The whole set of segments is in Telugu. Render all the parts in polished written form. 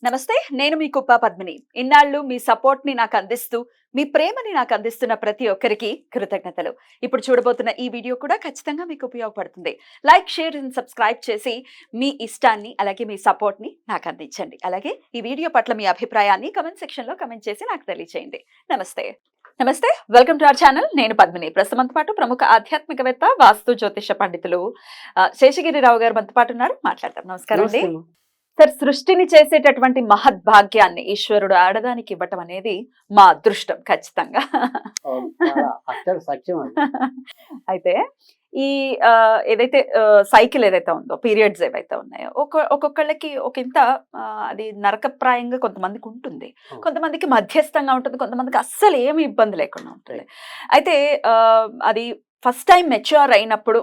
నమస్తే. నేను మీ కుప్ప పద్మిని. ఇన్నాళ్ళు మీ సపోర్ట్‌ని నాకు అందిస్తూ, మీ ప్రేమని నాకు అందిస్తున్న ప్రతి ఒక్కరికి కృతజ్ఞతలు. ఇప్పుడు చూడబోతున్న ఈ వీడియో కూడా ఖచ్చితంగా మీకు ఉపయోగపడుతుంది. లైక్, షేర్ అండ్ సబ్స్క్రైబ్ చేసి మీ ఇష్టాన్ని అలాగే మీ సపోర్ట్‌ని నాకు అందించండి. అలాగే ఈ వీడియో పట్ల మీ అభిప్రాయాన్ని కామెంట్ సెక్షన్‌లో కామెంట్ చేసి నాకు తెలియజేయండి. నమస్తే. నమస్తే. Welcome to our channel. నేను పద్మిని. ప్రస్తుతం మనతో పాటు ప్రముఖ ఆధ్యాత్మికవేత్త, వాస్తు జ్యోతిష పండితులు శేషగిరిరావు గారు మనతో పాటు ఉన్నారు. మాట్లాడదాం. నమస్కారం అండి. సార్, సృష్టిని చేసేటటువంటి మహద్భాగ్యాన్ని ఈశ్వరుడు ఆడదానికి ఇవ్వటం అనేది మా అదృష్టం ఖచ్చితంగా. అయితే ఈ ఏదైతే సైకిల్ ఏదైతే ఉందో, పీరియడ్స్ ఏవైతే ఉన్నాయో, ఒక్కొక్కళ్ళకి ఒక ఇంత అది నరకప్రాయంగా కొంతమందికి ఉంటుంది, కొంతమందికి మధ్యస్థంగా ఉంటుంది, కొంతమందికి అస్సలు ఏమి ఇబ్బంది లేకుండా ఉంటుంది. అయితే అది ఫస్ట్ టైం మెచ్యూర్ అయినప్పుడు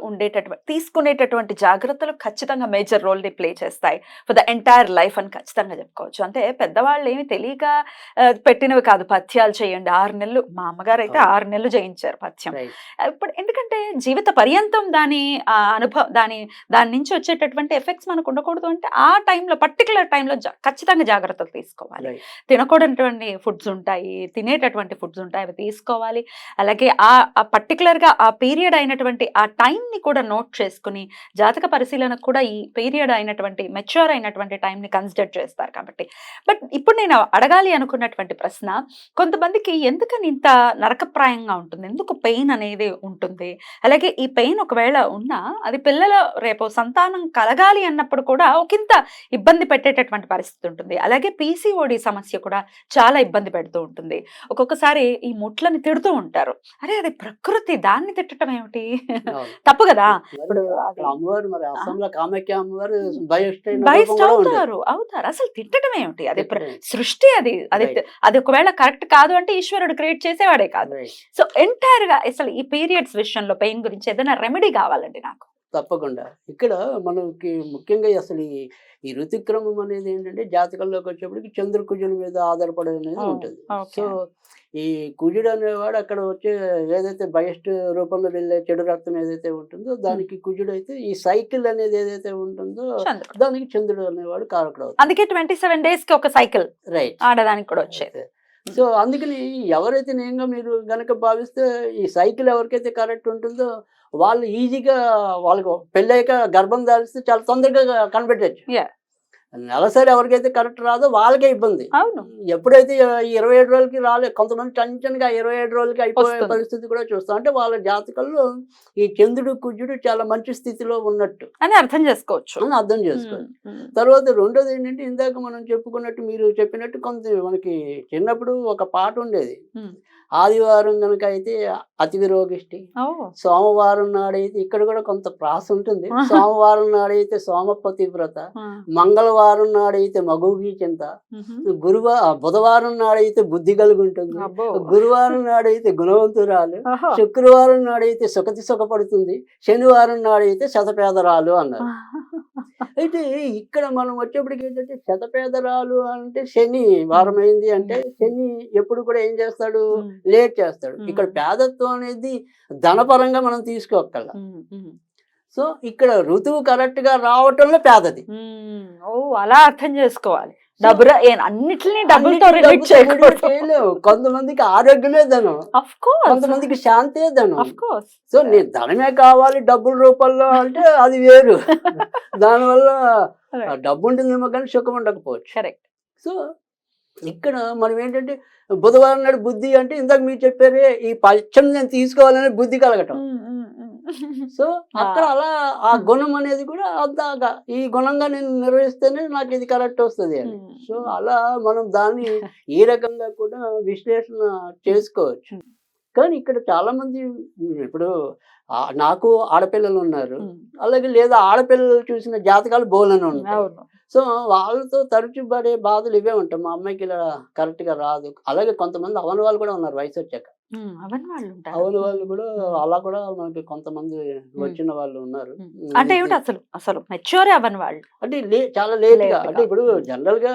తీసుకునేటటువంటి జాగ్రత్తలు ఖచ్చితంగా మేజర్ రోల్ ని ప్లే చేస్తాయి ఫర్ ద ఎంటైర్ లైఫ్ అని ఖచ్చితంగా చెప్పుకోవచ్చు. అంటే పెద్దవాళ్ళు ఏమి తెలియక పెట్టినవి కాదు. పథ్యాలు చేయండి 6 నెలలు, మా అమ్మగారు అయితే 6 నెలలు చేయించారు పథ్యం. ఇప్పుడు ఎందుకంటే జీవిత పర్యంతం దాని అనుభవం దాని నుంచి వచ్చేటటువంటి ఎఫెక్ట్స్ మనకు ఉండకూడదు. అంటే ఆ టైంలో పర్టికులర్ టైంలో ఖచ్చితంగా జాగ్రత్తలు తీసుకోవాలి. తినకూడనటువంటి ఫుడ్స్ ఉంటాయి, తినేటటువంటి ఫుడ్స్ ఉంటాయి, అవి తీసుకోవాలి. అలాగే ఆ పర్టికులర్ గా ఆ పీరియడ్ అయినటువంటి ఆ టైం ని కూడా నోట్ చేసుకుని, జాతక పరిశీలనకు కూడా ఈ పీరియడ్ అయినటువంటి మెచ్యూర్ అయినటువంటి టైం ని కన్సిడర్ చేస్తారు కాబట్టి. బట్ ఇప్పుడు నేను అడగాలి అనుకున్నటువంటి ప్రశ్న, కొంతమందికి ఎందుకని ఇంత నరకప్రాయంగా ఉంటుంది, ఎందుకు పెయిన్ అనేది ఉంటుంది, అలాగే ఈ పెయిన్ ఒకవేళ ఉన్నా అది పిల్లల రేపు సంతానం కలగాలి అన్నప్పుడు కూడా ఒకంత ఇబ్బంది పెట్టేటటువంటి పరిస్థితి ఉంటుంది. అలాగే పీసీఓడి సమస్య కూడా చాలా ఇబ్బంది పెడుతూ ఉంటుంది. ఒక్కొక్కసారి ఈ ముట్లని తిడుతూ ఉంటారు. అరే అది ప్రకృతి, దాన్ని తిట్టడం ఏమిటి, తప్పు కదా. ఇప్పుడు అమ్మవారు మరి అస్సాంలో కామాఖ్య అమ్మవారు అవుతారు. అసలు తిట్టడం ఏమిటి, అది సృష్టి, అది ఒకవేళ కరెక్ట్ కాదు అంటే ఈశ్వరుడు క్రియేట్ చేసేవాడే కాదు. సో ఎంటైర్ గా అసలు ఈ పీరియడ్స్ విషయంలో పెయిన్ గురించి ఏదైనా రెమెడీ కావాలండి నాకు. తప్పకుండా. ఇక్కడ మనకి ముఖ్యంగా అసలు ఈ ఋతుక్రమం అనేది ఏంటంటే జాతకంలోకి వచ్చేప్పటికి చంద్ర కుజుల మీద ఆధారపడి అనేది ఉంటుంది. సో ఈ కుజుడు అనేవాడు అక్కడ వచ్చే ఏదైతే బయస్ట్ రూపంలో వెళ్ళే చెడు రక్తం ఏదైతే ఉంటుందో దానికి కుజుడు అయితే, ఈ సైకిల్ అనేది ఏదైతే ఉంటుందో దానికి చంద్రుడు అనేవాడు కారకుడు అవుతాడు. అందుకే 27 days కి ఒక సైకిల్ రైట్ ఆడడానికి కూడా వచ్చేది. సో అందుకని ఎవరైతే నేనుగా మీరు గనక భావిస్తే ఈ సైకిల్ ఎవరికైతే కరెక్ట్ ఉంటుందో వాళ్ళు ఈజీగా, వాళ్ళకు పెళ్ళయ్యాక గర్భం దాల్స్తే చాలా తొందరగా కనిపెట్టచ్చు. నెలసరి ఎవరికైతే కరెక్ట్ రాదో వాళ్ళకే ఇబ్బంది. అవును. ఎప్పుడైతే 27 రోజులకి రాలేదు, కొంతమంది టెన్షన్గా 27 రోజులకి అయిపోయే పరిస్థితి కూడా చూస్తాం. అంటే వాళ్ళ జాతకంలో ఈ చంద్రుడు కుజుడు చాలా మంచి స్థితిలో ఉన్నట్టు అని అర్థం చేసుకోవచ్చు. తర్వాత రెండోది ఏంటంటే, ఇందాక మనం చెప్పుకున్నట్టు, మీరు చెప్పినట్టు మనకి చిన్నప్పుడు ఒక పాట ఉండేది. ఆదివారం కనుక అయితే అతిథి రోగిష్టి, సోమవారం నాడైతే, ఇక్కడ కూడా కొంత ప్రాస ఉంటుంది, సోమవారం నాడైతే సోమపతి వ్రత, మంగళవారం నాడైతే మగుగి చింత, బుధవారం నాడైతే బుద్ధి కలిగి ఉంటుంది, గురువారం నాడైతే గుణవంతురాలు, శుక్రవారం నాడైతే సుఖపడుతుంది, శనివారం నాడైతే శతపేదరాలు అన్నారు. అయితే ఇక్కడ మనం వచ్చేప్పటికి ఏంటంటే, శతపేదరాలు అంటే శని వారం అయింది అంటే శని ఎప్పుడు కూడా ఏం చేస్తాడు, లేట్ చేస్తాడు. ఇక్కడ పేదత్వం అనేది ధనపరంగా మనం తీసుకోగలం. సో ఇక్కడ ఋతువు కరెక్ట్ గా రావటంలో పేదది. అలా అర్థం చేసుకోవాలి. అన్నిటిని డబ్బులతో చేయలేవు. కొంతమందికి ఆరోగ్యమే ధనం, కొంతమందికి శాంతే ధనం. సో నేను ధనమే కావాలి డబ్బుల రూపంలో అంటే అది వేరు. దానివల్ల డబ్బు ఉంటుందేమో కానీ సుఖం ఉండకపోవచ్చు. కరెక్ట్. సో ఇక్కడ మనం ఏంటంటే, బుధవారం నాడు బుద్ధి అంటే ఇందాక మీరు చెప్పారే, ఈ పచ్చం నేను తీసుకోవాలనే బుద్ధి కలగటం. సో అక్కడ అలా ఆ గుణం అనేది కూడా అంతగా, ఈ గుణంగా నేను నిర్వహిస్తేనే నాకు ఇది కరెక్ట్ వస్తుంది అని. సో అలా మనం దాన్ని ఈ రకంగా కూడా విశ్లేషణ చేసుకోవచ్చు. కానీ ఇక్కడ చాలా మంది, ఇప్పుడు నాకు ఆడపిల్లలు ఉన్నారు, అలాగే లేదా ఆడపిల్లలు చూసిన జాతకాలు బోలని ఉన్నాయి. సో వాళ్ళతో తరచు పడే బాధలు ఇవే ఉంటాయి. మా అమ్మాయికి ఇలా కరెక్ట్ గా రాదు. అలాగే కొంతమంది అవని వాళ్ళు కూడా ఉన్నారు వయసు వచ్చాక. అవని వాళ్ళు కూడా అలా కూడా మనకి కొంతమంది వచ్చిన వాళ్ళు ఉన్నారు. అంటే అసలు మెచ్యూర్ అవని వాళ్ళు అంటే చాలా లేట్ గా, అంటే ఇప్పుడు జనరల్ గా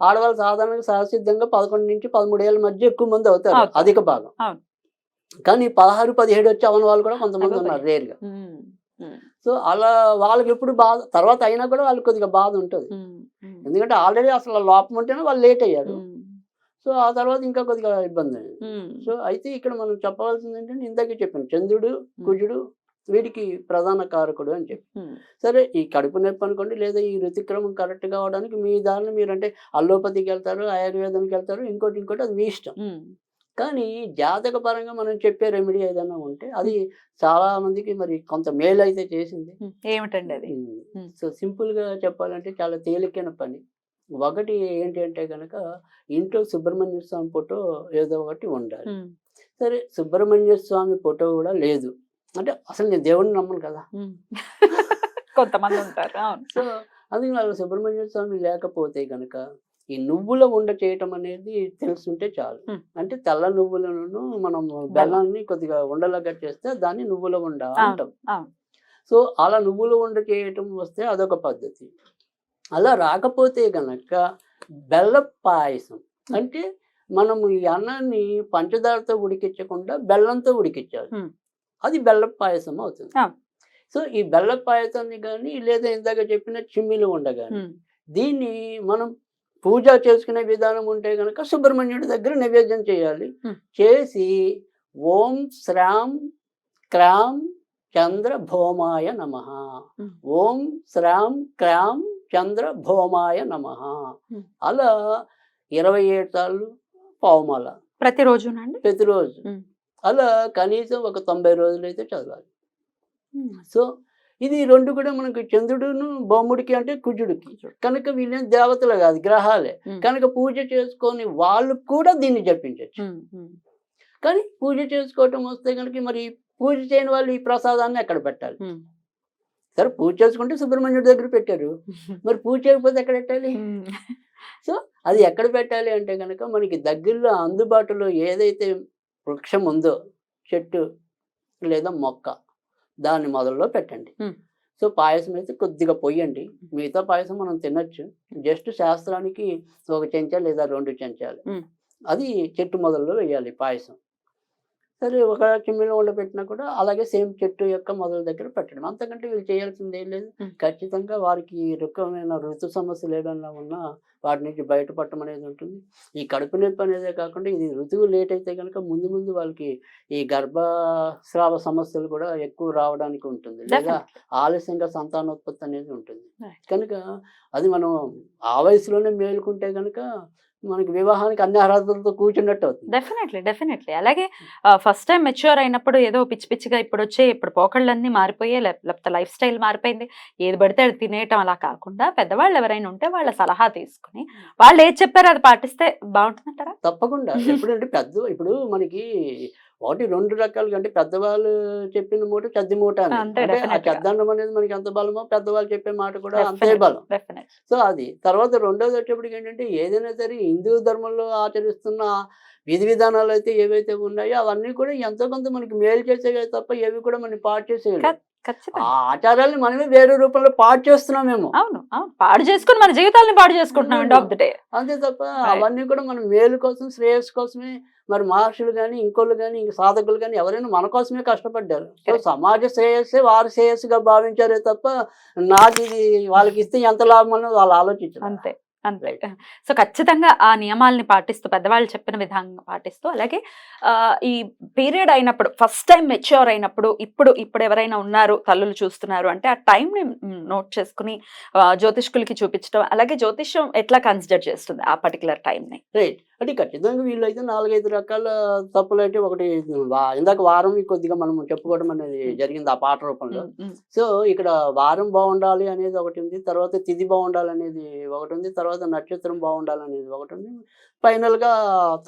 ఆడవాళ్ళు సాధారణంగా సహసిద్ధంగా 11 నుంచి 13 ఏళ్ళ మధ్య ఎక్కువ మంది అవుతారు, అధిక భాగం. కానీ 16, 17 వచ్చి అవని వాళ్ళు కూడా కొంతమంది ఉన్నారు రేర్ గా. సో అలా వాళ్ళకి ఎప్పుడు బాధ తర్వాత అయినా కూడా వాళ్ళకి కొద్దిగా బాధ ఉంటుంది. ఎందుకంటే ఆల్రెడీ అసలు లోపం ఉంటేనే వాళ్ళు లేట్ అయ్యారు. సో ఆ తర్వాత ఇంకా కొద్దిగా ఇబ్బంది అయింది. సో అయితే ఇక్కడ మనం చెప్పవలసింది ఏంటంటే ఇందాకే చెప్పాను, చంద్రుడు కుజుడు వీడికి ప్రధాన కారకుడు అని చెప్పి. సరే ఈ కడుపు నొప్పి అనుకోండి, లేదా ఈ ఋతుక్రమం కరెక్ట్ కావడానికి మీ దారిని మీరు అంటే అల్లోపతికి వెళ్తారు, ఆయుర్వేదానికి వెళ్తారు, ఇంకోటి అది మీ ఇష్టం. కానీ జాతక పరంగా మనం చెప్పే రెమెడీ ఏదైనా ఉంటే అది చాలా మందికి మరి కొంత మేలు అయితే చేసింది. ఏమిటండి అది? సో సింపుల్ గా చెప్పాలంటే చాలా తేలికైన పని. ఒకటి ఏంటి అంటే కనుక ఇంట్లో సుబ్రహ్మణ్య స్వామి ఫోటో ఏదో ఒకటి ఉండాలి. సరే సుబ్రహ్మణ్య స్వామి ఫోటో కూడా లేదు అంటే అసలు నేను దేవుడిని నమ్మను కదా. కొంతమంది ఉంటారు. సో అందుకే నాకు సుబ్రహ్మణ్య స్వామి లేకపోతే కనుక ఈ నువ్వుల ఉండ చేయటం అనేది తెలుసుంటే చాలు. అంటే తెల్ల నువ్వులను మనం బెల్లాన్ని కొద్దిగా ఉండలాగా చేస్తే దాన్ని నువ్వుల ఉండ అంటాం. సో అలా నువ్వుల ఉండ చేయటం వస్తే అదొక పద్ధతి. అలా రాకపోతే గనక బెల్ల పాయసం అంటే మనము ఈ అన్నాన్ని పంచదారతో ఉడికించకుండా బెల్లంతో ఉడికించాలి, అది బెల్ల పాయసం అవుతుంది. సో ఈ బెల్ల పాయసాన్ని కానీ లేదా ఇందాక చెప్పిన చిమ్మిలు ఉండ కానీ దీన్ని మనం పూజ చేసుకునే విధానం ఉంటే కనుక సుబ్రహ్మణ్యుడి దగ్గర నైవేద్యం చేయాలి. చేసి ఓం శ్రాం క్రాం చంద్ర భౌమాయ నమః, ఓం శ్రాం క్రాం చంద్ర భౌమాయ నమః అలా 27 సార్లు పావుమాల ప్రతిరోజు అలా కనీసం ఒక 90 రోజులు అయితే చదవాలి. సో ఇది రెండు కూడా మనకి చంద్రుడును భౌముడికి అంటే కుజుడికి కనుక వీళ్ళేం దేవతలు కాదు, గ్రహాలే కనుక పూజ చేసుకొని వాళ్ళు కూడా దీన్ని జపించవచ్చు. కానీ పూజ చేసుకోవటం వస్తే కనుక మరి పూజ చేయని వాళ్ళు ఈ ప్రసాదాన్ని ఎక్కడ పెట్టాలి? సరే పూజ చేసుకుంటే సుబ్రహ్మణ్యుడి దగ్గర పెట్టారు, మరి పూజ చేయకపోతే ఎక్కడ పెట్టాలి? సో అది ఎక్కడ పెట్టాలి అంటే కనుక మనకి దగ్గరలో అందుబాటులో ఏదైతే వృక్షం ఉందో, చెట్టు లేదా మొక్క, దాన్ని మొదల్లో పెట్టండి. సో పాయసం అయితే కొద్దిగా పొయ్యండి, మిగతా పాయసం మనం తినచ్చు. జస్ట్ శాస్త్రానికి 1 చెంచా లేదా 2 చెంచాలు అది చెట్టు మొదల్లో వేయాలి పాయసం. సరే ఒక చిమ్మిలో ఉండ పెట్టినా కూడా అలాగే సేమ్ చెట్టు యొక్క మొదల దగ్గర పెట్టడం. అంతకంటే వీళ్ళు చేయాల్సింది ఏం లేదు. ఖచ్చితంగా వారికి రకమైన ఋతు సమస్యలు ఏదైనా ఉన్నా వాటి నుంచి బయటపడటం అనేది ఉంటుంది. ఈ కడుపు నొప్పి అనేదే కాకుండా ఇది ఋతువు లేట్ అయితే కనుక ముందు వాళ్ళకి ఈ గర్భస్రావ సమస్యలు కూడా ఎక్కువ రావడానికి ఉంటుంది, లేదా ఆలస్యంగా సంతానోత్పత్తి అనేది ఉంటుంది. కనుక అది మనం ఆ వయసులోనే మేలుకుంటే కనుక మనకి వివాహానికి అన్ని అర్హతలతో కూర్చున్నట్టు అవుతుంది. డెఫినెట్లీ అలాగే ఫస్ట్ టైం మెచ్యూర్ అయినప్పుడు ఏదో పిచ్చిగా ఇప్పుడు పోకళ్ళన్నీ మారిపోయే, లేకపోతే లైఫ్ స్టైల్ మారిపోయింది, ఏది పడితే అది తినేయటం అలా కాకుండా పెద్దవాళ్ళు ఎవరైనా ఉంటే వాళ్ళ సలహా తీసుకుని వాళ్ళు ఏది చెప్పారో అది పాటిస్తే బాగుంటుందంటారా? తప్పకుండా. ఎప్పుడంటే ఇప్పుడు మనకి 1-2 రకాలుగా అంటే పెద్దవాళ్ళు చెప్పిన మూట చద్ది మూట అంటే ఆ చద్దన్నం అనేది మనకి ఎంత బలమో పెద్దవాళ్ళు చెప్పే మాట కూడా అంతే బలం. సో అది తర్వాత రెండోది వచ్చేప్పటికి ఏంటంటే ఏదైనా సరే హిందూ ధర్మంలో ఆచరిస్తున్న విధి విధానాలు అయితే ఏవైతే ఉన్నాయో అవన్నీ కూడా ఎంతో కొంత మనకి మేలు చేసేవి తప్ప ఏవి కూడా మనకి పాడు చేసేవి. ఆ ఆచారాలను మనమే వేరే రూపంలో పాడు చేస్తున్నామేమో. అవును, పాడు చేసుకుని మన జీవితాలను పాడు చేసుకుంటున్నాం అంతే తప్ప అవన్నీ కూడా మన మేలు కోసం శ్రేయస్సు కోసమే. మరి మహర్షులు కానీ ఇంకోళ్ళు కానీ ఇంక సాధకులు కానీ ఎవరైనా మన కోసమే కష్టపడ్డారు. సో సమాజ శ్రేయస్సే వారి శ్రేయస్సుగా భావించారే తప్ప నాకు ఇది వాళ్ళకి ఇస్తే ఎంత లాభం అన్నది వాళ్ళు ఆలోచించారు. అంతే. సో ఖచ్చితంగా ఆ నియమాలని పాటిస్తూ పెద్దవాళ్ళు చెప్పిన విధంగా పాటిస్తూ అలాగే ఈ పీరియడ్ అయినప్పుడు ఫస్ట్ టైం మెచ్యూర్ అయినప్పుడు ఇప్పుడు ఎవరైనా ఉన్నారు తల్లులు చూస్తున్నారు అంటే ఆ టైంని నోట్ చేసుకుని జ్యోతిష్కులకి చూపించడం, అలాగే జ్యోతిష్యం ఎట్లా కన్సిడర్ చేస్తుంది ఆ పర్టికులర్ టైంని? రైట్. అంటే ఖచ్చితంగా వీళ్ళైతే 4-5 రకాల తప్పులు అయితే ఒకటి ఇందాక వారం కొద్దిగా మనం చెప్పుకోవడం అనేది జరిగింది ఆ పాట రూపంలో. సో ఇక్కడ వారం బాగుండాలి అనేది ఒకటి ఉంది, తర్వాత తిథి బాగుండాలి అనేది ఒకటి ఉంది, తర్వాత నక్షత్రం బాగుండాలి అనేది ఒకటి ఉంది, ఫైనల్ గా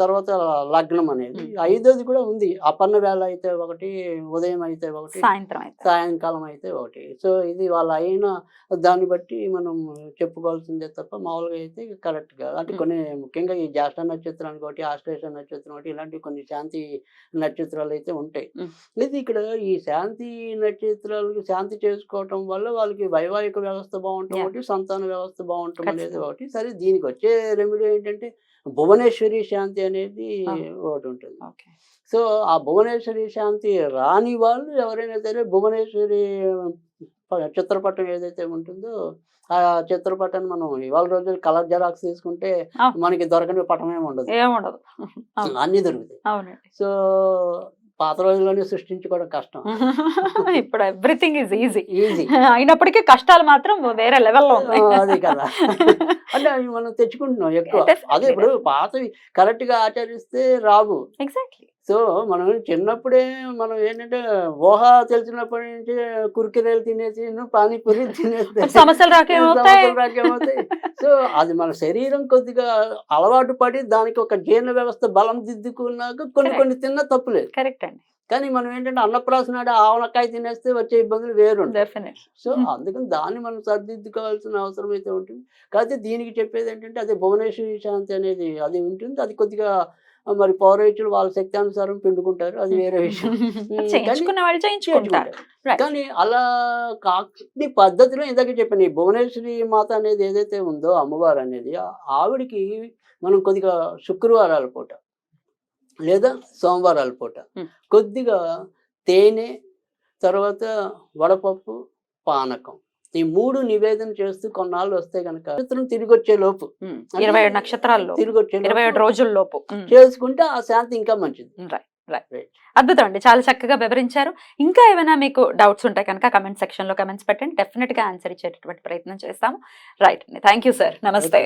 తర్వాత లగ్నం అనేది 5వది కూడా ఉంది. అపర్ణ వేళ అయితే ఒకటి, ఉదయం అయితే ఒకటి, సాయంకాలం అయితే ఒకటి. సో ఇది వాళ్ళ అయిన దాన్ని బట్టి మనం చెప్పుకోవాల్సిందే తప్ప మామూలుగా అయితే కరెక్ట్ గా అంటే కొన్ని ముఖ్యంగా ఈ జ్యేష్ఠ నక్షత్రానికి ఒకటి, ఆశ్లేష నక్షత్రం ఒకటి, ఇలాంటి కొన్ని శాంతి నక్షత్రాలు అయితే ఉంటాయి. ఇది ఇక్కడ ఈ శాంతి నక్షత్రాలకు శాంతి చేసుకోవటం వల్ల వాళ్ళకి వైవాహిక వ్యవస్థ బాగుంటాం ఒకటి, సంతాన వ్యవస్థ బాగుంటాం అనేది ఒకటి. సరే దీనికి వచ్చే రెమెడీ ఏంటంటే భువనేశ్వరి శాంతి అనేది ఒకటి ఉంటుంది. సో ఆ భువనేశ్వరి శాంతి రాని వాళ్ళు ఎవరైనా సరే భువనేశ్వరి చిత్రపటం ఏదైతే ఉంటుందో ఆ చిత్రపటాన్ని మనం ఇవాళ రోజులు కలర్ జెరాక్స్ తీసుకుంటే ఆ. మనకి దొరకని పటం ఏమి ఉండదు, ఏముండదు. అవును. అన్ని దొరుకుతాయి. అవునండి. సో పాత రోజుల్లోనే సృష్టించుకోవడం కష్టం. ఇప్పుడు ఎవ్రీథింగ్ ఈజ్ ఈజీ. ఈజీ. అయినప్పటికీ కష్టాలు మాత్రం వేరే లెవెల్లో ఉన్నాయి. అదే కదా. అంటే అవి మనం తెచ్చుకుంటున్నాం ఎక్కువ. Definitely, అదే ఇప్పుడు పాతవి కరెక్ట్ గా ఆచరిస్తే రావు. ఎగ్జాక్ట్లీ. సో మనం చిన్నప్పుడే మనం ఏంటంటే ఊహ తెలిసినప్పటి నుంచి కుర్కిరేలు తినేసి పానీపూరి తినేస్తే సమస్యలు రాకేమవుతాయి. సమస్యలు రాకేమవుతాయి. సో అది మన శరీరం కొద్దిగా అలవాటు పడి దానికి ఒక జీర్ణ వ్యవస్థ బలం దిద్దుకున్నాక కొన్ని Correct. కొన్ని తిన్నా తప్పులేదు. కరెక్ట్ అండి. కానీ మనం ఏంటంటే అన్నప్రాసనాడు ఆవనకాయ తినేస్తే వచ్చే ఇబ్బందులు వేరు. డెఫినెట్. సో అందుకని దాన్ని మనం సరిదిద్దుకోవాల్సిన అవసరం అయితే ఉంటుంది. కాకపోతే దీనికి చెప్పేది ఏంటంటే అదే భువనేశ్వరి శాంతి అనేది అది ఉంటుంది. అది కొద్దిగా మరి పౌరోహితులు వాళ్ళ శక్తి అనుసారం పిండుకుంటారు, అది వేరే విషయం. చేయించుకున్న వాళ్ళు చేయించుకుంటారు. Right. కానీ అలా కాని పద్ధతిలో ఇందాక చెప్పాను, ఈ భువనేశ్వరి మాత అనేది ఏదైతే ఉందో అమ్మవారు అనేది ఆవిడికి మనం కొద్దిగా శుక్రవారాల పూట లేదా సోమవారాల పూట Hmm. కొద్దిగా తేనె, తర్వాత వడపప్పు, పానకం ఈ 3 నివేదన చేస్తూ కొన్నాళ్ళు వస్తే కనుక చిత్రం తిరిగి వచ్చే లోపు 27 నక్షత్రాల్లో తిరిగి వచ్చే 27 రోజుల లోపు చేసుకుంటే ఆ శాంతి ఇంకా మంచిది. అద్భుతం అండి, చాలా చక్కగా వివరించారు. ఇంకా ఏమైనా మీకు డౌట్స్ ఉంటాయి కనుక కమెంట్ సెక్షన్ లో కమెంట్స్ పెట్టండి, డెఫినెట్ గా ఆన్సర్ ఇచ్చేటటువంటి ప్రయత్నం చేస్తాము. రైట్ అండి, థ్యాంక్ యూ సార్, నమస్తే.